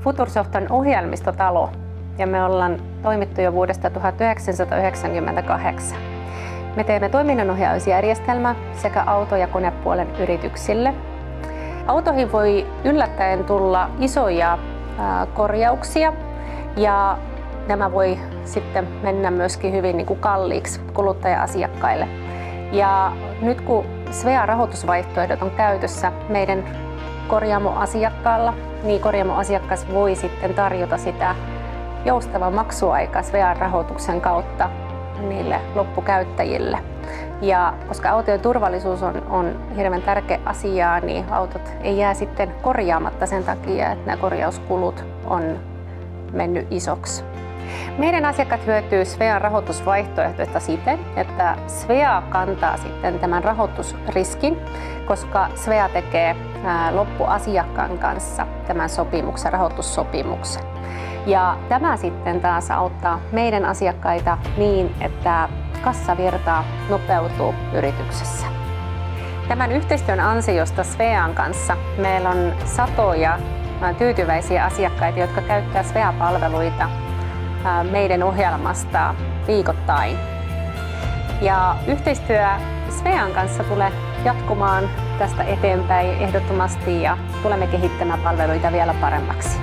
Futuresoft on ohjelmistotalo ja me ollaan toimittu jo vuodesta 1998. Me teemme toiminnanohjausjärjestelmää sekä auto- ja konepuolen yrityksille. Autoihin voi yllättäen tulla isoja korjauksia ja nämä voi sitten mennä myöskin hyvin kalliiksi kuluttaja-asiakkaille. Ja nyt kun Svea-rahoitusvaihtoehdot on käytössä meidän korjaamoasiakkaalla, niin korjaamoasiakas voi sitten tarjota sitä joustavaa maksuaikaa Svea-rahoituksen kautta niille loppukäyttäjille. Ja koska autojen turvallisuus on hirveän tärkeä asia, niin autot ei jää sitten korjaamatta sen takia, että nämä korjauskulut on mennyt isoksi. Meidän asiakkaat hyötyy Svean rahoitusvaihtoehtoista siten, että Svea kantaa sitten tämän rahoitusriskin, koska Svea tekee loppuasiakkaan kanssa tämän sopimuksen, rahoitussopimuksen. Ja tämä sitten taas auttaa meidän asiakkaita niin, että kassavirta nopeutuu yrityksessä. Tämän yhteistyön ansiosta Svean kanssa meillä on satoja tyytyväisiä asiakkaita, jotka käyttää Svea-palveluita meidän ohjelmasta viikoittain. Ja yhteistyö Svean kanssa tulee jatkumaan tästä eteenpäin ehdottomasti ja tulemme kehittämään palveluita vielä paremmaksi.